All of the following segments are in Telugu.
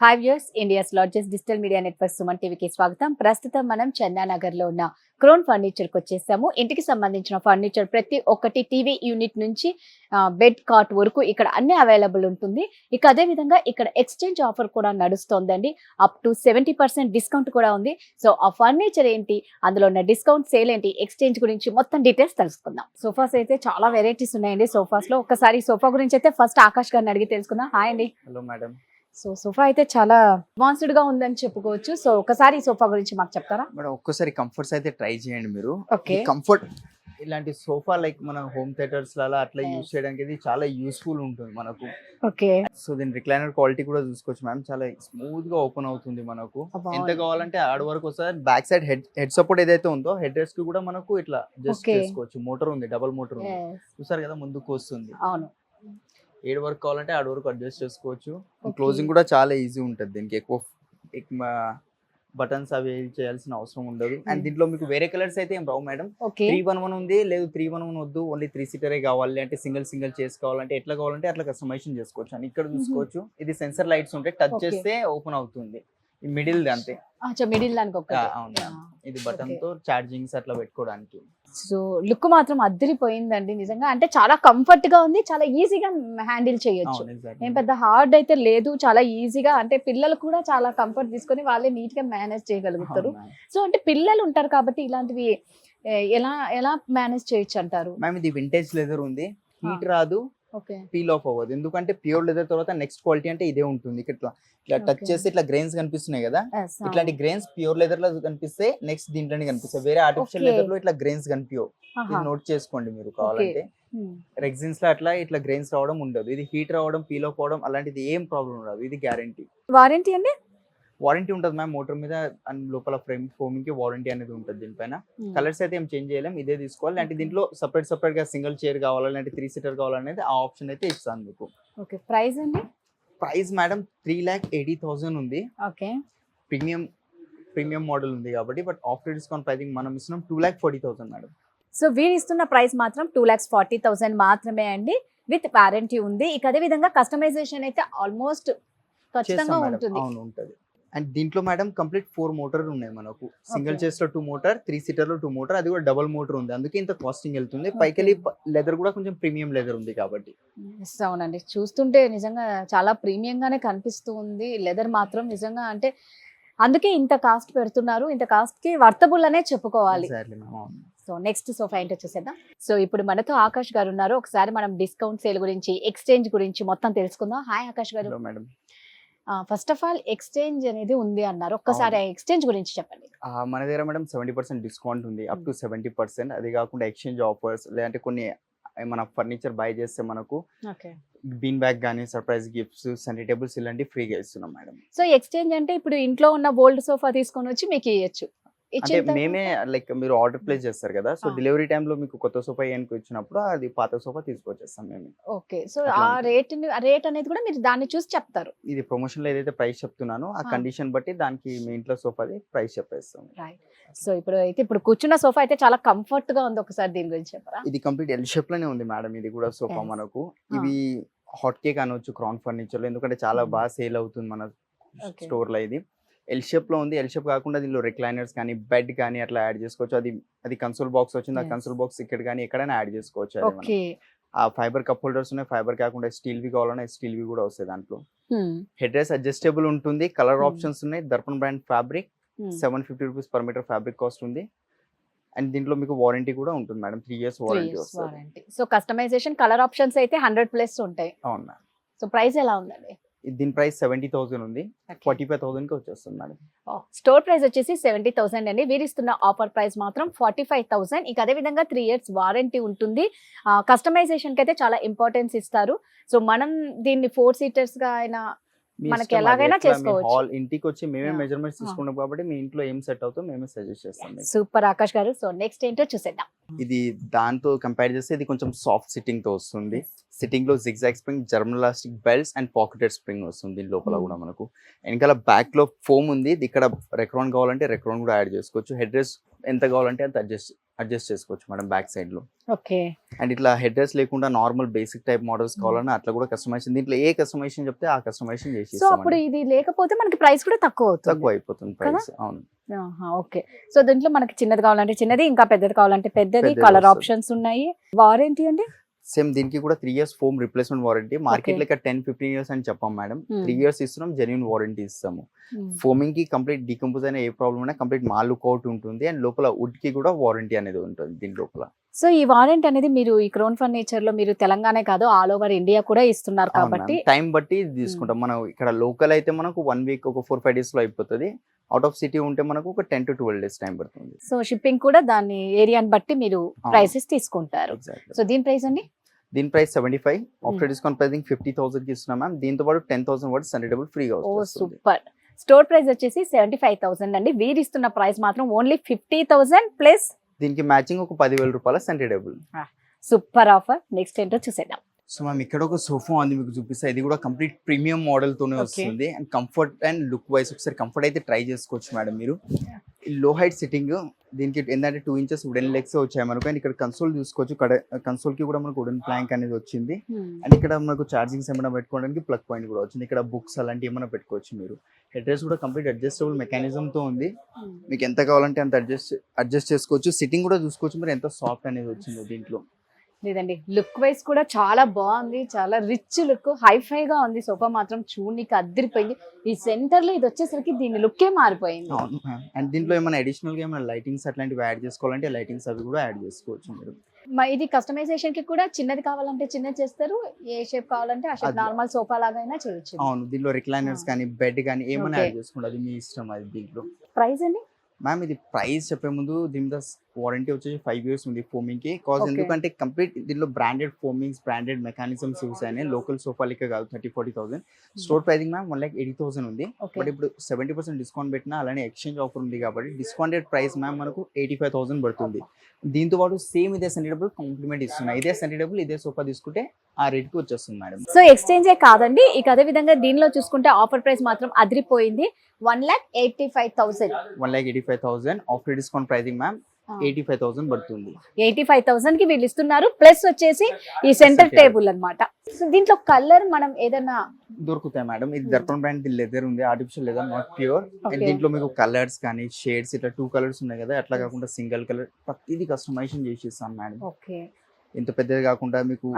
Hi viewers, India's largest digital media network Suman టీవీకి స్వాగతం. ప్రస్తుతం మనం చందానగర్ లో ఉన్న క్రోన్ ఫర్నిచర్ కి వచ్చేసాము. ఇంటికి సంబంధించిన ఫర్నిచర్ ప్రతి ఒక్కటి టీవీ యూనిట్ నుంచి బెడ్ కాట్ వరకు ఇక్కడ అన్ని అవైలబుల్ ఉంటుంది. ఇక అదే విధంగా ఇక్కడ ఎక్స్చేంజ్ ఆఫర్ కూడా నడుస్తోందండి. అప్ టు 70% డిస్కౌంట్ కూడా ఉంది. సో ఆ ఫర్నిచర్ ఏంటి, అందులో ఉన్న డిస్కౌంట్ సేల్ ఏంటి, ఎక్స్చేంజ్ గురించి మొత్తం డీటెయిల్స్ తెలుసుకుందాం. సోఫాస్ అయితే చాలా వెరైటీస్ ఉన్నాయండి. సోఫాస్ లో ఒకసారి సోఫా గురించి అయితే ఫస్ట్ ఆకాష్ గారిని అడిగి తెలుసుకుందాం. హాయ్ అండి. Hello madam. సో సోఫా అయితే చాలా అడ్వాన్స్డ్ గా ఉందని చెప్పుకోవచ్చు. సో ఒకసారి ఈ సోఫా గురించి మాకు చెప్తారా? మేడం ఒక్కసారి కంఫర్ట్స్ అయితే ట్రై చేయండి మీరు. ఓకే. కంఫర్ట్ ఇలాంటి సోఫా లైక్ మన హోమ్ థియేటర్స్ లా అట్లా యూస్ చేయడానికి ఇది చాలా యూస్ఫుల్ ఉంటుంది మనకు. ఓకే. సో దీని రిక్లైనర్ క్వాలిటీ కూడా చూసుకోవచ్చు మ్యామ్. చాలా స్మూత్ గా ఓపెన్ అవుతుంది మనకు. ఎంత కావాలంటే ఆడ వరకు వస్తుంది. బ్యాక్ సైడ్ హెడ్ సపోర్ట్ ఏదైతే ఉందో హెడ్ రెస్ట్ కి కూడా మనకు ఇట్లా జస్ట్ చేసుకోవచ్చు. మోటార్ ఉంది, డబుల్ మోటార్ ఉంది. చూసారు కదా, ముందుకు వస్తుంది. అవును. ఏడు వరకు కావాలంటే ఆడ వరకు అడ్జస్ట్ చేసుకోవచ్చు. క్లోజింగ్ కూడా చాలా ఈజీ ఉంటుంది. దీనికి ఎక్కువ బటన్స్ అవి చేయాల్సిన అవసరం ఉండదు. అండ్ దీంట్లో మీకు వేరే కలర్స్ అయితే ఏం రావు మేడం. 311 ఉంది, లేదు 311 వద్దు, ఓన్లీ 3 సీటరే కావాలి అంటే సింగిల్ చేసుకోవాలంటే ఎట్లా కావాలంటే అట్లా కస్టమైజేషన్ చేసుకోవచ్చు. అని ఇక్కడ చూసుకోవచ్చు. ఇది సెన్సర్ లైట్స్ ఉంటాయి, టచ్ చేస్తే ఓపెన్ అవుతుంది. ఈ మిడిల్ అంతే. మిడిల్ దానికి అవునా, ఇది బటన్ తో ఛార్జింగ్స్ అట్లా పెట్టుకోవడానికి. సో లుక్ మాత్రం అద్దరిపోయిందండి నిజంగా. అంటే చాలా కంఫర్ట్ గా ఉంది, చాలా ఈజీగా హ్యాండిల్ చేయొచ్చు. ఏం పెద్ద హార్డ్ అయితే లేదు, చాలా ఈజీగా. అంటే పిల్లలు కూడా చాలా కంఫర్ట్ తీసుకొని వాళ్ళే నీట్ గా మేనేజ్ చేయగలుగుతారు. సో అంటే పిల్లలు ఉంటారు కాబట్టి ఇలాంటివి ఎలా ఎలా మేనేజ్ చేయొచ్చు అంటారు? మ్యామ్ ఇది వింటేజ్ లెదర్ ఉంది, హీట్ రాదు, పీల్ ఆఫ్ అవ్వదు. ఎందుకంటే ప్యూర్ లెదర్ తర్వాత నెక్స్ట్ క్వాలిటీ అంటే ఇదే ఉంటుంది. ఇట్లా టచ్ చేస్తే ఇట్లా గ్రెయిన్స్ కనిపిస్తున్నాయి కదా, ఇట్లాంటి గ్రెయిన్స్ ప్యూర్ లెదర్ లో కనిపిస్తే నెక్స్ట్ దీంట్లోనే కనిపిస్తాయి. వేరే ఆర్టిఫిషియల్ లెదర్ లో ఇట్లా గ్రెయిన్స్ కనిపించవు. ఇది నోట్ చేసుకోండి మీరు కావాలంటే. రెగ్జిన్స్ లో అట్లా ఇట్లా గ్రెయిన్స్ రావడం ఉండదు. ఇది హీట్ రావడం, పీల్ ఆఫ్ అవడం అలాంటిది ఏం ప్రాబ్లం రాదు. ఇది గ్యారంటీ. వారంటీ అండి? వారంటీ ఉంటుంది మ్యామ్. మోటార్ మీద అండ్ లోపల ఫ్రేమ్ ఫోమింగ్ కి వారంటీ అనేది ఉంటుంది. దీనిపైన కలర్స్ అయితే ఏం చేంజ్ చేయలేం, ఇదే తీసుకోవాలి. అంటే దీంట్లో సపరేట్ గా సింగిల్ చైర్ కావాలంటే 3 సీటర్ కావాలనేది ఆ ఆప్షన్ అయితే ఇస్తాను మీకు. ఓకే. ప్రైస్ అండి? ప్రైస్ మేడం 3,80,000 ఉంది. ఓకే. ప్రీమియం మోడల్ ఉంది కాబట్టి, బట్ ఆఫ్టర్ డిస్కౌంట్ ప్రైసింగ్ మనం ఇస్తున్నాం 2,40,000 మేడం. సో వీరు ఇస్తున్న ప్రైస్ మాత్రం 2,40,000 మాత్రమే అండి, విత్ వారంటీ ఉంది. ఇక అదే విధంగా కస్టమైజేషన్ అయితే ఆల్మోస్ట్ ఖచ్చితంగా ఉంటుంది. అవును, ఉంటుంది. అండ్ దీంట్లో మేడం కంప్లీట్ 4 మోటార్ ఉన్నాయి మనకు. సింగిల్ చైర్స్ లో 2 మోటార్, 3 సీటర్ లో 2 మోటార్, అది కూడా డబుల్ మోటార్ ఉంది. అందుకే ఇంత కాస్టింగ్ వెళ్తుంది. పైకి లెదర్ కూడా కొంచెం ప్రీమియం లెదర్ ఉంది కాబట్టి. అవునండి, చూస్తుంటే నిజంగా చాలా ప్రీమియం గానే కనిపిస్తూ ఉంది. లెదర్ మాత్రం నిజంగా అంటే అందుకే ఇంత కాస్ట్ పెడుతున్నారు. ఇంత కాస్ట్ కి వర్తబుల్ అనే చెప్పుకోవాలి. సో నెక్స్ట్ సోఫా ఏంటో చూసేద్దాం. సో ఇప్పుడు మనతో ఆకాష్ గారు ఉన్నారు. ఒకసారి మనం డిస్కౌంట్ సేల్ గురించి, ఎక్స్చేంజ్ గురించి మొత్తం తెలుసుకుందాం. హాయ్ ఆకాష్ గారు. Madam, first of all exchange అనేది ఉంది అన్నారు, ఒక్కసారి ఎక్స్చేంజ్ గురించి చెప్పండి. మన దగ్గర మేడం 70% డిస్కౌంట్ ఉంది, అప్ టు 70%. అది కాకుండా ఎక్స్చేంజ్ ఆఫర్స్, లేదంటే కొన్ని మన ఫర్నిచర్ బై చేస్తే మనకు బీన్ బ్యాగ్ గానీ, సర్ప్రైజ్ గిఫ్ట్స్, సండే టేబుల్స్ ఇలాంటి ఫ్రీగా ఇస్తున్నాం మేడం. సో ఎక్స్చేంజ్ అంటే ఇప్పుడు ఇంట్లో ఉన్న ఓల్డ్ సోఫా తీసుకొని వచ్చి మీకు ఇవ్వచ్చు. అంటే మేమే లైక్ మీరు ఆర్డర్ ప్లేస్ చేస్తారు కదా, సో డెలివరీ టైమ్ లో మీకు కొత్త సోఫా ఏనికి వచ్చినప్పుడు అది పాత సోఫా తీసుకొచ్చేస్తాం మేము. ఓకే. సో ఆ రేట్ అనేది కూడా మీరు దాన్ని చూసి చెప్తారు. ఇది ప్రమోషన్ లో ఏదైతే ప్రైస్ చెప్తున్నానో ఆ కండిషన్ బట్టి దానికి మీ ఇంట్లో సోఫాది ప్రైస్ చెప్పేస్తాం. సో ఇప్పుడు కూర్చున్న సోఫా అయితే చాలా కంఫర్ట్ గా ఉంది. ఒకసారి దీని గురించి చెప్పరా? ఇది కంప్లీట్ ఎల్ షేప్ లోనే ఉంది మేడం. ఇది కూడా సోఫా మనకు ఇవి హాట్ కేక్ అనొచ్చు క్రౌన్ ఫర్నిచర్ లో, ఎందుకంటే చాలా బాగా సేల్ అవుతుంది మన స్టోర్ లో. ఇది ఎల్ షేప్ లో ఉంది. ఎల్ షేప్ కాకుండా దీనిలో రిక్లైనర్స్ కానీ, బెడ్ కానీ అట్లా యాడ్ చేసుకోవచ్చు. అది కన్సోల్ బాక్స్ వచ్చింది, ఆ కన్సోల్ బాక్స్ ఇక్కడ కానీ ఎక్కడైనా యాడ్ చేసుకోవచ్చు. ఆ ఫైబర్ కప్ హోల్డర్స్ ఉన్నాయి. ఫైబర్ కాకుండా స్టీల్ వి కావాలన్నా స్టీల్ వి కూడా వస్తాయి దాంట్లో. హెడ్ రెస్ట్ అడ్జస్టబుల్ ఉంటుంది. కలర్ ఆప్షన్స్ ఉన్నాయి. Darpan brand fabric, 750 rupees per metre fabric cost ఉంది. అండ్ దీంట్లో మీకు వారంటీ కూడా ఉంటుంది మేడం, 3 years వారంటీ వస్తుంది. సో కస్టమైజేషన్, కలర్ ఆప్షన్స్ అయితే 100+ ఉంటాయి. అవును మేడం. సో ప్రైస్ ఎలా ఉందండి? దీని ప్రైస్ 70,000 ఉంది, 45,000 కి వచ్చేస్తుంది మేడం. స్టోర్ ప్రైస్ వచ్చేసి 70,000 అండి. వీరు ఇస్తున్న ఆఫర్ ప్రైస్ మాత్రం 45,000. ఇక అదే విధంగా 3 years వారంటీ ఉంటుంది. కస్టమైజేషన్ కి అయితే చాలా ఇంపార్టెన్స్ ఇస్తారు. సో మనం దీన్ని 4 సీటర్స్ గా అయినా మనకి ఎలాగైనా చేసుకోవచ్చు. ఇంటికి వచ్చి మేమే మెజర్మెంట్స్ తీసుకున్నాం కాబట్టి మీ ఇంట్లో ఏం సెట్ అవుతుందో మేమే సజెస్ట్ చేస్తాం. సూపర్ ఆకాష్ గారు. సో నెక్స్ట్ ఏంటో చూసేద్దాం. ఇది దాంతో కంపేర్ చేస్తే ఇది కొంచెం సాఫ్ట్ సిట్టింగ్ తో వస్తుంది. సిట్టింగ్ లో zigzag spring, German elastic belts and pocketed spring వస్తుంది. దీని లోపల కూడా మనకు వెనకాల బ్యాక్ లో ఫోమ్ ఉంది. ఇక్కడ రెక్రాన్ కావాలంటే రెక్రాన్ కూడా యాడ్ చేసుకోవచ్చు. హెడ్ రెస్ట్ ఎంత కావాలంటే అంత అడ్జస్ట్ అడ్జస్ట్ చేసుకోవచ్చు మేడం బ్యాక్ సైడ్ లో. ఓకే. అండ్ ఇట్లా హెడ్ రెస్ట్ లేకుండా నార్మల్ బేసిక్ టైప్ మోడల్స్ కావాలన్నా అట్లా కూడా కస్టమైజేషన్, దీంట్లో ఏ కస్టమైజేషన్ చెప్తే ఆ కస్టమైజేషన్ చేసి సో అప్పుడు ఇది లేకపోతే మనకి ప్రైస్ కూడా తక్కువ అవుతుంది. తక్కువ అయిపోతుంది ప్రైస్. అవును. ఓకే. సో దీంట్లో మనకి చిన్నది కావాలంటే చిన్నది, ఇంకా పెద్దది కావాలంటే పెద్దది, పెద్దది కలర్ వస్తుంది. ఆప్షన్స్ ఉన్నాయి. వారంటీ అండి? సేమ్ దీనికి కూడా 3 years foam replacement warranty. Market లో 10-15 years అని చెప్పాం మేడం. 3 years ఇస్తున్నాం, జెన్యూన్ వారంటీ ఇస్తాము. ఫోమింగ్ కి కంప్లీట్ డీకంపోజ్ అయిన ఏ ప్రాబ్లం అయినా కంప్లీట్ మా లుక్ అవుట్ ఉంటుంది. అండ్ లోపల వుడ్ కి కూడా వారంటీ అనేది ఉంటుంది దీని లోపల. సో ఈ వారంటీ అనేది మీరు ఈ క్రోన్ ఫర్నిచర్ లో మీరు తెలంగాణ కాదు ఆల్ ఓవర్ ఇండియా కూడా ఇస్తున్నారు కాబట్టి టైం బట్టి తీసుకుంటాం. మనం ఇక్కడ లోకల్ అయితే మనకు 1 week ఒక 4-5 days లో అయిపోతుంది. అవుట్ ఆఫ్ సిటీ ఉంటే మనకు ఒక 10 to 12 days టైం పడుతుంది. సో షిప్పింగ్ కూడా దాని ఏరియాని బట్టి మీరు ప్రైసెస్ తీసుకుంటారు. సో దీని ప్రైస్ అండి? దీని ప్రైస్ 75, ఆఫ్టర్ డిస్కౌంట్ ప్రైసింగ్ 50,000 కి ఇస్తున్నాం మ్యామ్. దీంతో పాటు 10,000 వర్డ్స్ సండే డబుల్ ఫ్రీగా వస్తుంది. సూపర్. స్టోర్ ప్రైస్ వచ్చేసి 75,000 అండి. వీరు ఇస్తున్న ప్రైస్ మాత్రం ఓన్లీ 50,000 ప్లస్ దీనికి మ్యాచింగ్ ఒక 10,000 రూపాయల Sunday double. Super offer. Next ఏంటో చూసేద్దాం. సో మ్యామ్ ఇక్కడ ఒక సోఫా ఉంది మీకు చూపిస్తా. ఇది కూడా కంప్లీట్ ప్రీమియం మోడల్ తోనే వస్తుంది. And comfort and look wise ఒకసారి కంఫర్ట్ అయితే ట్రై చేసుకోవచ్చు మేడం మీరు. లో హైట్ సిట్టింగ్, దీనికి ఏంటంటే 2 inches వుడెన్ లెగ్స్ వచ్చాయి మనకు. అండ్ ఇక్కడ కన్సోల్ చూసుకోవచ్చు. కన్సోల్ కి కూడా మనకు వుడెన్ ప్లాంక్ అనేది వచ్చింది. అండ్ ఇక్కడ మనకు ఛార్జింగ్స్ ఏమైనా పెట్టుకోవడానికి ప్లగ్ పాయింట్ కూడా వచ్చింది. ఇక్కడ బుక్స్ అలాంటివి ఏమైనా పెట్టుకోవచ్చు మీరు. హెడ్ రెస్ట్ కూడా కంప్లీట్ అడ్జస్టబుల్ మెకానిజం తో ఉంది. మీకు ఎంత కావాలంటే అంత అడ్జస్ట్ చేసుకోవచ్చు. సిట్టింగ్ కూడా చూసుకోవచ్చు మీరు ఎంత సాఫ్ట్ అనేది వచ్చిందో దీంట్లో. లేదండి, లుక్ వైజ్ కూడా చాలా బాగుంది. చాలా రిచ్ లుక్, హైఫై గా ఉంది. సోఫా మాత్రం చూడనికి అద్దరిపోయింది. ఈ సెంటర్ లో ఇది వచ్చేసరికి దీని లుక్కే మారిపోయింది. అండ్ దీంట్లో ఏమైనా అడిషనల్ గా ఏమైనా లైటింగ్స్ అట్లాంటివి యాడ్ చేసుకోవాలంటే లైటింగ్స్ అవి కూడా యాడ్ చేసుకోవచ్చు మీరు. ఇది కస్టమైజేషన్ కి కూడా చిన్నది కావాలంటే చిన్నది చేస్తారు, ఏ షేప్ కావాలంటే ఆ షేప్, నార్మల్ సోఫా లాగా చేయొచ్చు. అవును, దీంట్లో రిక్లైనర్స్ కానీ బెడ్ కానీ ఏమైనా యాడ్ చేసుకోండి, అది మీ ఇష్టం. అది దీంట్లో ప్రైస్ అండి మ్యామ్, ఇది ప్రైస్ చెప్పే ముందు దీని మీద వారంటీ వచ్చేసి 5 years ఉంది ఫోమింగ్ కి. కాజ్ ఎందుకంటే కంప్లీట్ దీనిలో బ్రాండెడ్ ఫోమింగ్స్, బ్రాండెడ్ మెకానిజమ్స్ యూస్ అయినాయి. లోకల్ సోఫా లెక్క కాదు. 30-40,000 స్టోర్ ప్రైసింగ్ మ్యామ్ 1,80,000 ఉంది. బట్ ఇప్పుడు 70% డిస్కౌంట్ పెట్టినా అలానే ఎక్స్చేంజ్ ఆఫర్ ఉంది కాబట్టి డిస్కౌంటెడ్ ప్రైస్ మ్యామ్ మనకు 85,000 పడుతుంది. దీంతో పాటు సేమ్ ఇదే సెంటిడబుల్ కాంప్లిమెంట్ ఇస్తున్నాయి. ఇదే సెంటిడబుల్ ఇదే సోఫా తీసుకుంటే ఆ రేట్ కి వచ్చేస్తుంది మేడం. సో ఎక్స్చేంజే కాదండి. ఇక అదే విధంగా దీనిలో చూసుకుంటే ఆఫర్ ప్రైస్ మాత్రం అదిరిపోయింది. 1,85,000. 1,85,000 ఆఫ్టర్ డిస్కౌంట్ ప్రైసింగ్ మ్యామ్ 85,000 పడుతుంది. 85,000 కి వీళ్ళు ఇస్తున్నారు. ప్లస్ వచ్చేసి ఈ సెంటర్ టేబుల్ అన్నమాట. సో దీంట్లో కలర్ మనం ఏదైనా దొరుకుతాయి మేడం. ఇది దర్పణ్ బ్రాండ్ లెదర్ ఉంది, ఆర్టిఫిషియల్ లెదర్, నాట్ ప్యూర్. దీంట్లో మీకు కలర్స్ కానీ షేడ్స్ ఇట్లా 2 colors ఉన్నాయి కదా, అట్లా కాకుండా సింగిల్ కలర్ ప్రతిదీ కస్టమైజేషన్ చేసి ఇస్తాం మేడం. ఓకే. ఇంత పెద్దది కాకుండా మీకు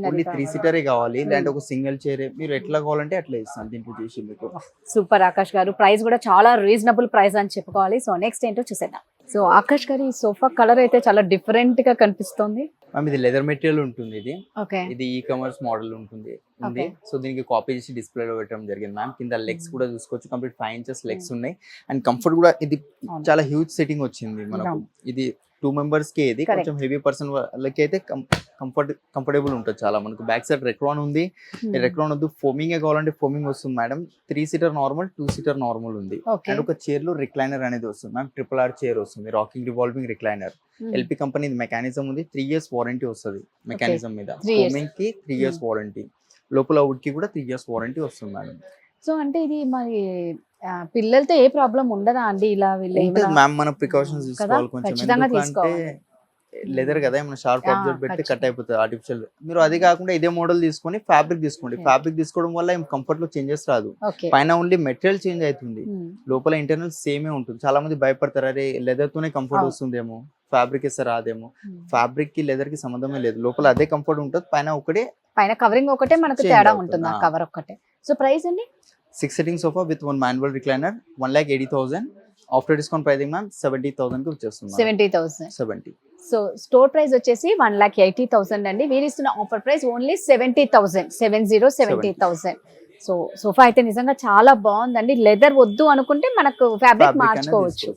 ఓన్లీ 3 seater కావాలి, లేదంటే ఒక సింగిల్ చైర్ మీరు ఎట్లా కావాలంటే అట్లా ఇస్తాం దీంట్లో చేసి మీకు. సూపర్ ఆకాష్ గారు, ప్రైస్ కూడా చాలా రీజనబుల్ ప్రైస్ అని చెప్పుకోవాలి. సో నెక్స్ట్ ఏంటో చూసేద్దాం. సో ఆకాష్ గారు, ఈ సోఫా కలర్ అయితే చాలా డిఫరెంట్ గా కనిపిస్తుంది. మ్యామ్ ఇది లెదర్ మెటీరియల్ ఉంటుంది. ఓకే. ఇది ఈ-కామర్స్ మోడల్ ఉంటుంది. సో దీనికి కాపీ చేసి డిస్ప్లే లో పెట్టడం జరిగింది మ్యామ్. కింద లెగ్స్ కూడా చూసుకోవచ్చు, కంప్లీట్ 5 inches లెగ్స్ ఉన్నాయి. అండ్ కంఫర్ట్ కూడా ఇది చాలా హ్యూజ్ సెట్టింగ్ వచ్చింది మనకు. ఇది 2 members కి ఇది కొంచెం హెవీ పర్సన్ వాళ్ళకి అయితే కంఫర్టబుల్ ఉంటుంది చాలా. మనకు బ్యాక్ సైడ్ రెక్రాన్ ఉంది. రెక్రాన్ వద్దు, ఫోమింగ్ కావాలంటే ఫోమింగ్ వస్తుంది madam. 3 seater normal, 2 seater normal ఉంది. అండ్ ఒక చైర్ లో రిక్లైనర్ అనేది వస్తుంది మ్యామ్. RRR చైర్ వస్తుంది, rocking revolving recliner. LP company mechanism ఉంది. 3 years వారంటీ వస్తుంది మెకానిజం మీద. ఫోమింగ్ కి 3 years వారంటీ, లోపల వుడ్ కి కూడా 3 years వారంటీ వస్తుంది మేడం. సో అంటే ఇది మరి పిల్లలతో ఏ ప్రాబ్లం ఉండదా అండి? ఇలా మ్యామ్ మన ప్రికాషన్స్ తీసుకోవాలి కొంచెం. ఎందుకంటే లెదర్ కదా, ఏమైనా షార్ప్ ఆబ్జెక్ట్ పెడితే కట్ అయిపోతుంది ఆర్టిఫిషియల్. మీరు అది కాకుండా ఇదే మోడల్ తీసుకొని ఫ్యాబ్రిక్ తీసుకోండి. ఫ్యాబ్రిక్ తీసుకోవడం వల్ల ఏం కంఫర్ట్ లో చేంజెస్ రాదు. పైన ఓన్లీ మెటీరియల్ చేంజ్ అవుతుంది, లోపల ఇంటర్నల్ సేమే ఉంటుంది. చాలా మంది భయపడతారు, అరే లెదర్ తోనే కంఫర్ట్ వస్తుందేమో, ఫ్యాబ్రిక్ ఇస్తే రాదేమో. ఫ్యాబ్రిక్ కి లెదర్ కి సంబంధమే లేదు, లోపల అదే కంఫర్ట్ ఉంటుంది. పైన కవరింగ్ ఒకటే మనకు తేడా ఉంటుంది, కవర్ ఒక్కటే. సో ప్రైస్ అండి? 6 sitting sofa with 1 manual recliner, 1,80,000. After discount pricing ma'am 70,000 కి వచ్చేస్తుంది. 70,000. సో స్టోర్ ప్రైస్ వచ్చేసి 1,80,000 అండి. వీరు ఇస్తున్న offer price only 70,000. 70,000. So sofa అయితే నిజంగా చాలా బాగుందండి. లెదర్ వద్దు అనుకుంటే మనకు ఫ్యాబ్రిక్ మార్చుకోవచ్చు.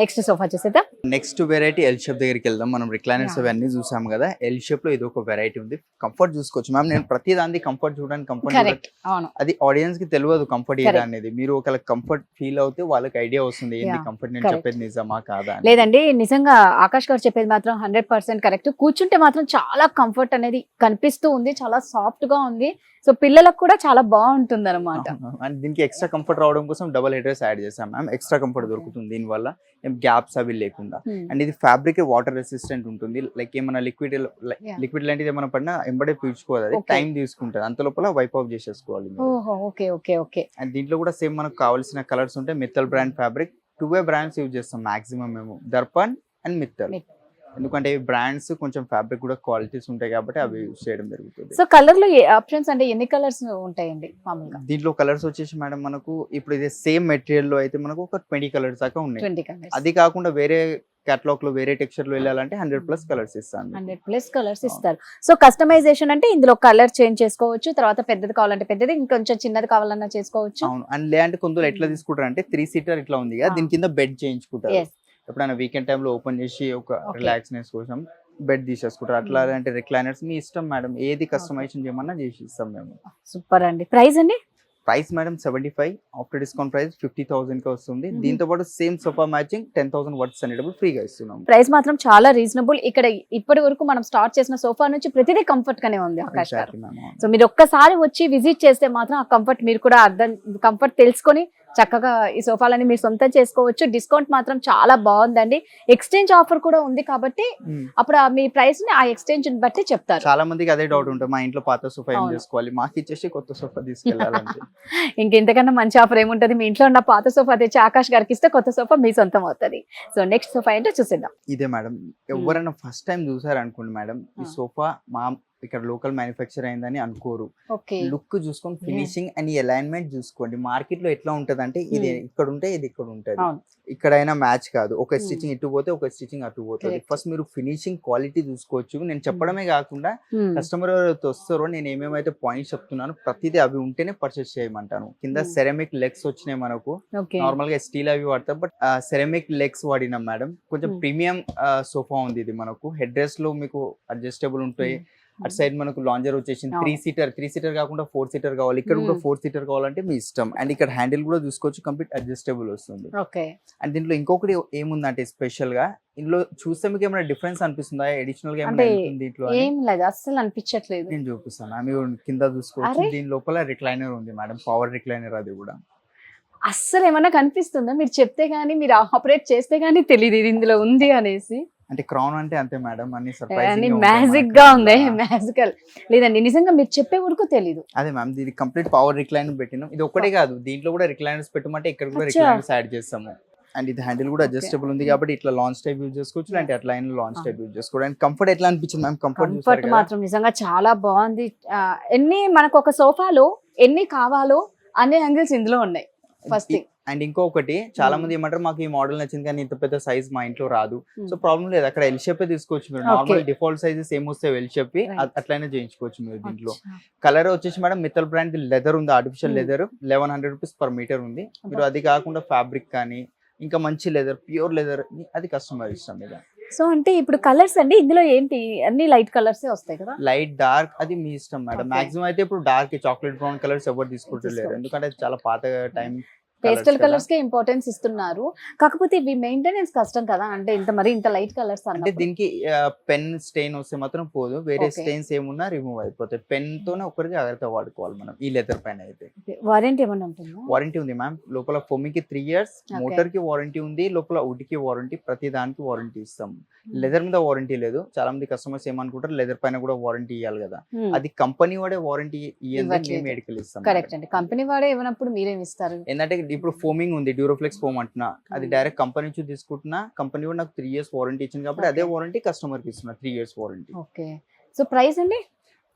నెక్స్ట్ సోఫా చూసేద్దాం. నెక్స్ట్ వెరైటీ ఎల్ షేప్ దగ్గరికి వెళ్దాం. మనం రిక్లైనర్స్ అవన్నీ చూసాం కదా, ఎల్ షేప్ లో ఇది ఒక వెరైటీ ఉంది. కంఫర్ట్ చూసుకోవచ్చు మ్యామ్. నేను ప్రతి దాన్ని కంఫర్ట్ చూడడానికి కంఫర్ట్, అది ఆడియన్స్ కి తెలియదు కంఫర్ట్ ఏదా అనేది. మీరు ఒకవేళ కంఫర్ట్ ఫీల్ అవుతే వాళ్ళకి ఐడియా వస్తుంది ఏంటి కంఫర్ట్, నేను చెప్పేది నిజమా కాదా. లేదండి, నిజంగా ఆకాష్ గారు చెప్పేది మాత్రం 100% కరెక్ట్. కూర్చుంటే మాత్రం చాలా కంఫర్ట్ అనేది కనిపిస్తూ ఉంది, చాలా సాఫ్ట్ గా ఉంది. సో పిల్లలకు కూడా చాలా బాగుంటుంది అనమాట. అండ్ దీనికి ఎక్స్ట్రా కంఫర్ట్ రావడం కోసం డబుల్ హెడ్ రెస్ట్ యాడ్ చేసాం మ్యామ్. ఎక్స్ట్రా కంఫర్ట్ దొరుకుతుంది దీని వల్ల, ఏం గ్యాప్స్ అవి లేకుండా. అండ్ ఇది ఫ్యాబ్రిక్ వాటర్ రెసిస్టెంట్ ఉంటుంది. లైక్ ఏమైనా లిక్విడ్ లాంటిది ఏమైనా పడినా ఎంబడే పీల్చుకోదు, అది టైం తీసుకుంటుంది. అంత లోపల వైప్ ఆఫ్ చేసేసుకోవాలి. అండ్ దీంట్లో కూడా సేమ్ మనకు కావాల్సిన కలర్స్ ఉంటాయి. Mittal brand fabric 2 brands use చేస్తాం మాక్సిమం మేము, దర్పణ్ అండ్ మిత్తల్. ఎందుకంటే ఈ బ్రాండ్స్ కొంచెం ఫ్యాబ్రిక్ కూడా క్వాలిటీస్ ఉంటాయి కాబట్టి అవి యూజ్ చేయడం జరుగుతుంది. సో కలర్ లో ఆప్షన్స్ అంటే ఎన్ని కలర్స్ ఉంటాయండి మామూలుగా? దీంట్లో కలర్స్ వచ్చేసి మేడం మనకు ఇప్పుడు ఇది సేమ్ మెటీరియల్ లో అయితే మనకు ఒక 20 కలర్స్ దాకా ఉన్నాయి. 20 కలర్స్. అది కాకుండా వేరే కేటలాగ్ లో వేరే టెక్స్చర్ లో వెళ్ళాలంటే 100+ కలర్స్ ఇస్తాను. 100+ కలర్స్ ఇస్తారు. సో కస్టమైజేషన్ అంటే ఇందులో కలర్ చేంజ్ చేసుకోవచ్చు, తర్వాత పెద్దది కావాలంటే పెద్దది, ఇంకొంచెం చిన్నది కావాలన్నా చేసుకోవచ్చు. అవును. అండ్ లేదంటే కొందరు ఎట్లా తీసుకుంటారు అంటే 3 సీటర్ ఇట్లా ఉంది కదా, దీని కింద బెడ్ చేయించుకుంటారు. ఎప్పుడైనా వీకెండ్ టైంలో ఓపెన్ చేసి ఒక రిలాక్స్నెస్ కోసం బెడ్ తీసేసుకుంటారు. అట్లా అంటే రిక్లైనర్స్ మీ ఇష్టం మేడం, ఏది కస్టమైజేషన్ చేయమన్నా చేసి ఇస్తాం మేము. సూపర్ అండి. ప్రైస్ అండి? Price madam 75, after discount price 50,000 కి వస్తుంది. దీంతో పాటు సేమ్ సోఫా మ్యాచింగ్ 10,000 వర్డ్స్ అనేటప్పుడు ఫ్రీగా ఇస్తున్నాం. ప్రైస్ మాత్రం చాలా రీజనబుల్. ఇక్కడ ఇప్పటి వరకు మనం స్టార్ట్ చేసిన సోఫా నుంచి ప్రతిదీ కంఫర్ట్ గానే ఉంది ఆకాష్ గారు. సో మీరు ఒక్కసారి వచ్చి విజిట్ చేస్తే మాత్రం ఆ కంఫర్ట్ మీరు కూడా కంఫర్ట్ తెలుసుకొని చక్కగా ఈ సోఫాలని మీరు సొంతం చేసుకోవచ్చు. డిస్కౌంట్ మాత్రం చాలా బాగుందండి. ఎక్స్చేంజ్ ఆఫర్ కూడా ఉంది కాబట్టి అప్పుడు మీ ప్రైస్ ని ఆ ఎక్స్చేంజ్ బట్టి చెప్తారు. చాలా మందికి అదే డౌట్ ఉంటుంది, మా ఇంట్లో పాత సోఫా ఏం చేసుకోవాలి, మాకు ఇచ్చేసి కొత్త సోఫా తీసుకెళ్ళాలంటే. ఇంకెంతకన్నా మంచి ఆఫర్ ఏముంటది? మీ ఇంట్లో ఉన్న పాత సోఫా తెచ్చి ఆకాష్ గారికి ఇస్తే కొత్త సోఫా మీ సొంతం అవుతుంది. సో నెక్స్ట్ సోఫా ఏంటో చూసేద్దాం. ఇదే మేడం, ఎవరైనా ఫస్ట్ టైం చూసారు అనుకోండి మేడం, ఈ సోఫా మా ఇక్కడ లోకల్ మ్యానుఫ్యాక్చర్ అయిందని అనుకోరు. లుక్ చూసుకొని ఫినిషింగ్ అండ్ అలైన్మెంట్ చూసుకోండి. మార్కెట్ లో ఎట్లా ఉంటది అంటే ఇది ఇక్కడ ఉంటే ఇది ఇక్కడ ఉంటది, ఇక్కడైనా మ్యాచ్ కాదు. ఒక స్టిచింగ్ ఇటు పోతే ఒక స్టిచింగ్ అటు పోతుంది. ఫస్ట్ మీరు ఫినిషింగ్ క్వాలిటీ చూసుకోవచ్చు. నేను చెప్పడమే కాకుండా కస్టమర్ ఎవరైతే వస్తారో నేను ఏమేమైతే పాయింట్స్ చెప్తున్నాను ప్రతిదీ అవి ఉంటేనే పర్చేస్ చేయమంటాను. కింద సెరామిక్ లెగ్స్ వచ్చినాయి మనకు, నార్మల్ గా స్టీల్ అవి వాడతాం, బట్ సెరామిక్ లెగ్స్ వాడినాం మేడం. కొంచెం ప్రీమియం సోఫా ఉంది ఇది. మనకు హెడ్ రెస్ట్ లో మీకు అడ్జస్టబుల్ ఉంటాయి. అటు సైడ్ మనకు లాంజర్ వచ్చేసింది. 3 సీటర్ కాకుండా 4 సీటర్ కావాలి, ఇక్కడ కూడా 4 సీటర్ కావాలంటే మీ ఇష్టం. అండ్ ఇక్కడ హ్యాండిల్ కూడా చూసుకోవచ్చు, కంప్లీట్ అడ్జస్టబుల్ వస్తుంది. అండ్ దీంట్లో ఇంకొకటి ఏముందంటే స్పెషల్ గా, ఇందులో చూస్తే మీకు ఏమైనా డిఫరెన్స్ అనిపిస్తుందా? అడిషనల్ గా ఏమైనా దీంట్లో? ఏం లేదు, అస్సలు అనిపించట్లేదు. నేను చూపిస్తాను, మీరు కింద చూసుకోవచ్చు. దీని లోపల రిక్లైనర్ ఉంది మేడం, పవర్ రిక్లైనర్. అది కూడా అస్సలు ఏమన్నా కనిపిస్తుందా? మీరు చెప్తే గానీ, మీరు ఆపరేట్ చేస్తే గానీ తెలియదు ఇది ఇందులో ఉంది అనేసి. అంటే క్రౌన్ అంటే అంతే మేడం, అన్ని సర్ప్రైజింగ్ మ్యాజిక్ గా ఉంది. మ్యాజికల్ లేదండి, నిజంగా మీరు చెప్పే వరకు తెలీదు. అదే మ్యామ్, ఇది కంప్లీట్ పవర్ రిక్లైనర్ పెట్టినాం. ఇది ఒకటే కాదు, దీంట్లో కూడా రిక్లైనర్స్ పెట్టమంటే ఇక్కడ కూడా రిక్లైనర్స్ యాడ్ చేస్తాము. అండ్ ఇది హ్యాండిల్ కూడా అడ్జస్టబుల్ ఉంది కాబట్టి ఇట్లా లాంచ్ టైప్ యూజ్ చేసుకోవచ్చు, అంటే అట్లా లాంచ్ టైప్ యూజ్ చేసుకోవచ్చు. అండ్ కంఫర్ట్ ఎట్లా అనిపించింది మ్యామ్? కంఫర్ట్ మాత్రం నిజంగా చాలా బాగుంది. ఎన్ని మనకు ఒక సోఫాలో ఎన్ని కావాలో అన్ని యాంగిల్స్ ఇందులో ఉన్నాయి. First thing. అండ్ ఇంకొకటి, చాలా మంది ఏమంటారు మాకు ఈ మోడల్ నచ్చింది కానీ ఇంత పెద్ద సైజ్ మా ఇంట్లో రాదు. సో ప్రాబ్లం లేదు, అక్కడ ఎల్ షేప్ తీసుకోవచ్చు మీరు. నార్మల్ డిఫాల్ట్ సైజెస్ ఏమొస్తాయి ఎల్ షేప్, అట్లయినా చేయించుకోవచ్చు మీరు. దీంట్లో కలర్ వచ్చేసి మేడం మిత్తల్ బ్రాండ్ లెదర్ ఉంది, artificial leather. 1100 rupees per metre ఉంది. మీరు అది కాకుండా ఫ్యాబ్రిక్ కానీ ఇంకా మంచి లెదర్, ప్యూర్ లెదర్, అది కస్టమర్ ఇష్టం మీద. సో అంటే ఇప్పుడు కలర్స్ అండి ఇందులో ఏంటి? అన్ని లైట్ కలర్స్ వస్తాయి కదా? లైట్ డార్క్ అది మీ ఇష్టం మేడం. మాక్సిమం అయితే ఇప్పుడు డార్క్ చాక్లెట్ బ్రౌన్ కలర్స్ ఎవరు తీసుకుంటలేరు, ఎందుకంటే చాలా పాత టైం పేస్టల్ కలర్స్ కే ఇంపార్టెన్స్ ఇస్తున్నారు. కాకపోతే ఇవి మెయింటెనెన్స్ కష్టం కదా, అంటే ఇంత లైట్ కలర్స్ అంటే దీనికి పెన్ స్టెయిన్ వస్తే మాత్రం పోదు, వేరే స్టెయిన్స్ ఏమున్నా రిమూవ్ అయిపోతాయి. పెన్ తోనే ఒకటి జాగ్రత్త వాడుకోవాలి మనం. ఈ లెదర్ పెన్ అయితే వారంటీ ఏమన్నా ఉంటుందా? వారంటీ ఉంది మ్యామ్. లోపల ఫోమింగ్ కి 3 years, మోటార్ కి వారంటీ ఉంది, లోపల వుడ్ కి వారంటీ, ప్రతి దానికి వారంటీ ఇస్తాం. లెదర్ మీద వారంటీ లేదు. చాలా మంది కస్టమర్స్ ఏమనుకుంటారు లెదర్ పైన కూడా వారంటీ ఇవ్వాలి కదా, అది కంపెనీ వాడే వారంటీ ఇవ్వండి, మెడికల్ ఇస్తాం. కరెక్ట్ అండి, కంపెనీ వాడే ఇవ్వనప్పుడు మీరేం ఇస్తారు? ఏంటంటే ఇప్పుడు ఫోమింగ్ ఉంది, డ్యూరోఫ్లెక్స్ ఫోమ్ అంటున్నా, అది డైరెక్ట్ కంపెనీ నుంచి తీసుకుంటున్నా. కంపెనీ కూడా నాకు 3 years వారంటీ ఇచ్చింది కాబట్టి అదే వారంటీ కస్టమర్ కి ఇస్తున్నా, 3 years warranty. Okay. So price అండి?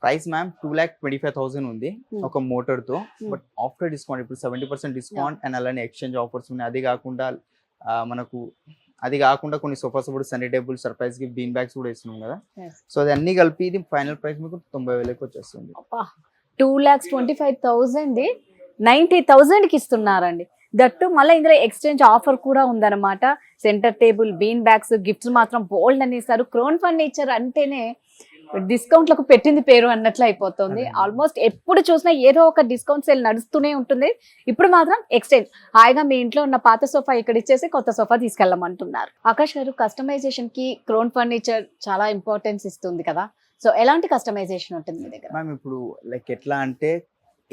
ప్రైస్ మ్యామ్ 2,25,000 ఉంది ఒక మోటార్ తో. బట్ ఆఫ్టర్ డిస్కౌంట్ ఇప్పుడు 70% డిస్కౌంట్ అండ్ అలానే ఎక్స్చేంజ్ ఆఫర్స్ ఉన్నాయి. అది కాకుండా కొన్ని సోఫాస్ కూడా సన్నీ టేబుల్ సర్ప్రైజ్ కి బీన్ బ్యాగ్స్ కూడా ఇస్తున్నాం కదా. సో అది అన్ని కలిపి ఇది ఫైనల్ ప్రైస్ మీకు 90,000 వచ్చేస్తుంది. 2,25,000 90,000 కి ఇస్తున్నారండి. దట్టు మళ్ళీ ఇందులో ఎక్స్చేంజ్ ఆఫర్ కూడా ఉందన్నమాట. Centre table, been bags, gifts మాత్రం బోల్డ్ అని ఇస్తారు. క్రోన్ ఫర్నిచర్ అంటేనే డిస్కౌంట్లకు పెట్టింది పేరు అన్నట్లు అయిపోతుంది. ఆల్మోస్ట్ ఎప్పుడు చూసినా ఏదో ఒక డిస్కౌంట్ సేల్ నడుస్తూనే ఉంటుంది. ఇప్పుడు మాత్రం ఎక్స్చేంజ్, హాయిగా మీ ఇంట్లో ఉన్న పాత సోఫా ఇక్కడ ఇచ్చేసి కొత్త సోఫా తీసుకెళ్ళమంటున్నారు. ఆకాష్ గారు, కస్టమైజేషన్ కి క్రోన్ ఫర్నిచర్ చాలా ఇంపార్టెన్స్ ఇస్తుంది కదా, సో ఎలాంటి కస్టమైజేషన్ ఉంటుంది మీ దగ్గర? మ్యామ్ ఇప్పుడు లైక్ ఎట్లా అంటే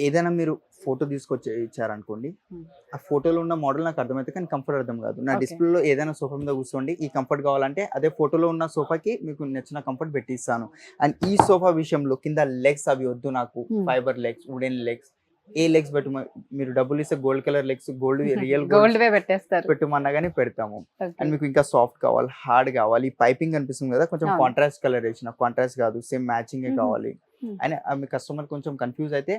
ఏదైనా మీరు ఫోటో తీసుకొచ్చి ఇచ్చారనుకోండి, ఆ ఫోటోలో ఉన్న మోడల్ నాకు అర్థమైతే కానీ కంఫర్ట్ అర్థం కాదు. నా Okay. డిస్ప్లేలో ఏదైనా సోఫా మీద కూర్చోండి, ఈ కంఫర్ట్ కావాలంటే అదే ఫోటోలో ఉన్న సోఫాకి మీకు నచ్చిన కంఫర్ట్ పెట్టిస్తాను. అండ్ ఈ సోఫా విషయంలో కింద లెగ్స్ అవి వద్దు నాకు, ఫైబర్ లెగ్స్, వుడెన్ లెగ్స్, ఏ లెగ్స్ మీరు డబ్బులు ఇస్తే gold colour legs, gold real gold వే పెట్టేస్తారు. పెట్టమన్నా కానీ పెడతాము. Okay. అండ్ మీకు ఇంకా సాఫ్ట్ కావాలి, హార్డ్ కావాలి, పైపింగ్ కనిపిస్తుంది కదా కొంచెం అవును. కాంట్రాస్ట్ కలర్ వేసిన, కాంట్రాస్ట్ కాదు సేమ్ మ్యాచింగ్ కావాలి Mhm. అని మీ కస్టమర్ కొంచెం కన్ఫ్యూజ్ అయితే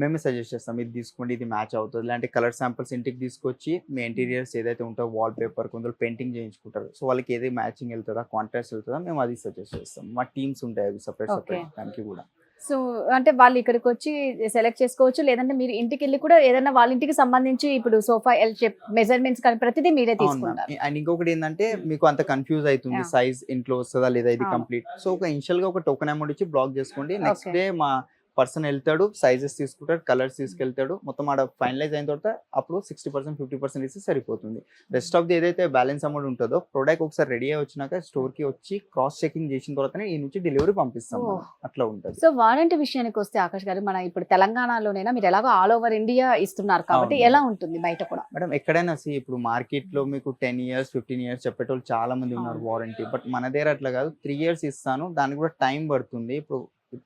మేమే సజెస్ట్ చేస్తాం, ఇది తీసుకోండి ఇది మ్యాచ్ అవుతుంది. ఇలాంటి కలర్ శాంపిల్స్ ఇంటికి తీసుకొచ్చి మీ ఇంటీరియర్స్ ఏదైతే ఉంటుందో వాల్ పేపర్ కొందరు పెయింటింగ్ చేయించుకుంటారు, సో వాళ్ళకి ఏది మ్యాచింగ్ వెళ్తుందా కాంట్రాస్ట్ వెళ్తుందా మేము అది సజెస్ట్ చేస్తాం. మా టీమ్స్ ఉంటాయి అవి సపరేట్ Okay. దానికి కూడా. సో అంటే వాళ్ళు ఇక్కడికి వచ్చి సెలెక్ట్ చేసుకోవచ్చు, లేదంటే మీరు ఇంటికి వెళ్ళి కూడా ఏదైనా వాళ్ళ ఇంటికి సంబంధించి ఇప్పుడు సోఫా ఎల్ షేప్ మెజర్మెంట్స్ కానీ ప్రతిదీ మీరే తీసుకుంటారు. అండ్ ఇంకొకటి ఏంటంటే మీకు అంత కన్ఫ్యూజ్ అవుతుంది Yeah. సైజ్ ఇంట్లో వస్తుందా లేదా ఇది అవును. కంప్లీట్, సో ఒక ఇనిషియల్ గా ఒక టోకెన్ అమౌంట్ ఇచ్చి బ్లాక్ చేసుకోండి. Next Okay. డే మా పర్సన్ వెళ్తాడు, సైజెస్ తీసుకుంటాడు, కలర్స్ తీసుకెళ్తాడు, మొత్తం ఆడ ఫైనలైజ్ అయిన తర్వాత అప్పుడు 60% 50% ఇస్తే సరిపోతుంది. రెస్ట్ ఆఫ్ ది ఏదైతే బ్యాలెన్స్ అమౌంట్ ఉంటుందో ప్రొడక్ట్ ఒకసారి రెడీ అయి వచ్చినాక స్టోర్ కి వచ్చి క్రాస్ చెకింగ్ చేసిన తర్వాతనే ఈ నుంచి డెలివరీ పంపిస్తాం Oh. మనం. అట్లా ఉంటుంది. సో వారంటీ విషయానికి వస్తే ఆకాష్ గారు, మన ఇప్పుడు తెలంగాణలోనైనా మీరు ఎలాగో ఆల్ ఓవర్ ఇండియా ఇస్తున్నారు కాబట్టి అవును. ఎలా ఉంటుంది బయట కూడా? మేడం ఎక్కడైనా ఇప్పుడు మార్కెట్ లో మీకు 10 years 15 years చెప్పేటోళ్ళు చాలా మంది ఉన్నారు అవును. వారంటీ, బట్ మన దగ్గర అట్లా కాదు, 3 years ఇస్తాను, దానికి కూడా టైం పడుతుంది. ఇప్పుడు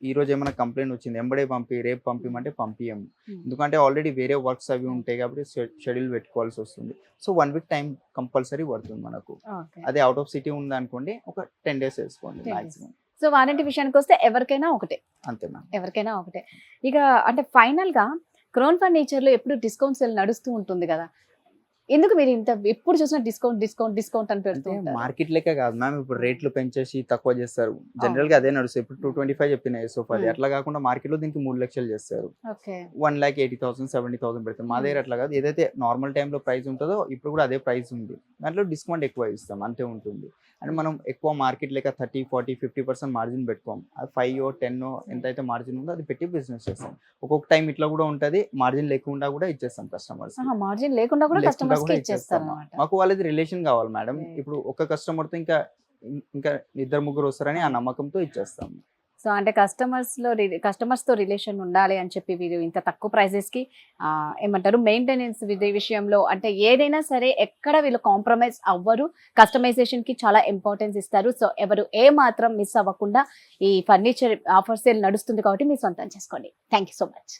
ఈ రోజు ఏమైనా కంప్లైంట్ వచ్చింది ఎంబడే పంపి రేపు పంపిమంటే పంపియము, ఎందుకంటే ఆల్రెడీ వేరే వర్క్స్ అవి ఉంటాయి కాబట్టి షెడ్యూల్ పెట్టుకోవాల్సి వస్తుంది. సో 1 week టైం కంపల్సరీ పడుతుంది మనకు. Okay. అదే అవుట్ ఆఫ్ సిటీ ఉంది అనుకోండి ఒక 10 days వేసుకోండి 10 days. మాక్సిమం. సో వారంటీ విషయానికి వస్తే ఎవరికైనా ఒకటే, అంతే మ్యామ్. ఎవరికైనా ఒకటే. ఇక అంటే ఫైనల్ గా క్రోన్ ఫర్నిచర్ లో ఎప్పుడు డిస్కౌంట్ సేల్ నడుస్తూ ఉంటుంది కదా, ఎందుకు మీరు ఇంత ఎప్పుడు చూసినా డిస్కౌంట్ డిస్కౌంట్ డిస్కౌంట్ అని పెడుతూ అంటే ఉంటారు? మార్కెట్ లెక్క కాదు మ్యామ్, ఇప్పుడు రేట్లు పెంచేసి తక్కువ చేస్తారు. జనరల్ గా అదే నడుస్తుంది. ఇప్పుడు 225 చెప్పిన సోఫాది, Hmm. అట్లా కాకుండా మార్కెట్ లో దీనికి 3 లక్షలు చేస్తారు. ఓకే. 1,80,000 70,000 పెడతాం. మా దగ్గర అట్లా కాదు, ఏదైతే నార్మల్ టైంలో ప్రైస్ ఉంటుందో ఇప్పుడు కూడా అదే ప్రైస్ ఉంది, దాంట్లో డిస్కౌంట్ ఎక్కువ ఇస్తాం అంతే ఉంటుంది. అండ్ మనం ఎక్కువ మార్కెట్ లెక్క 30 40 50% మార్జిన్ పెట్టుకోం, అది 5 10 ఎంత అయితే మార్జిన్ ఉందో అది పెట్టి బిజినెస్ చేస్తాం. ఒక్కొక్క టైం ఇట్లా కూడా ఉంటది, మార్జిన్ లేకుండా కూడా ఇచ్చేస్తాం కస్టమర్స్. మార్జిన్ లేకుండా కూడా కస్టమర్స్ కి ఇచ్చేస్తారు అన్నమాట. మాకు వాళ్ళది రిలేషన్ కావాలి మేడం. Okay. ఇప్పుడు ఒక కస్టమర్ తో ఇంకా 2-3 వస్తారని ఆ నమ్మకంతో ఇచ్చేస్తాం. సో అంటే కస్టమర్స్ తో రిలేషన్ ఉండాలి అని చెప్పి వీరు ఇంత తక్కువ ప్రైజెస్ కి ఏమంటారు మెయింటెనెన్స్ విషయంలో అంటే ఏదైనా సరే ఎక్కడ వీళ్ళు కాంప్రమైజ్ అవ్వరు, కస్టమైజేషన్ కి చాలా ఇంపార్టెన్స్ ఇస్తారు. సో ఎవరు ఏ మాత్రం మిస్ అవ్వకుండా ఈ ఫర్నిచర్ ఆఫర్ సేల్ నడుస్తుంది కాబట్టి మీరు సొంతం చేసుకోండి. Thank you so much.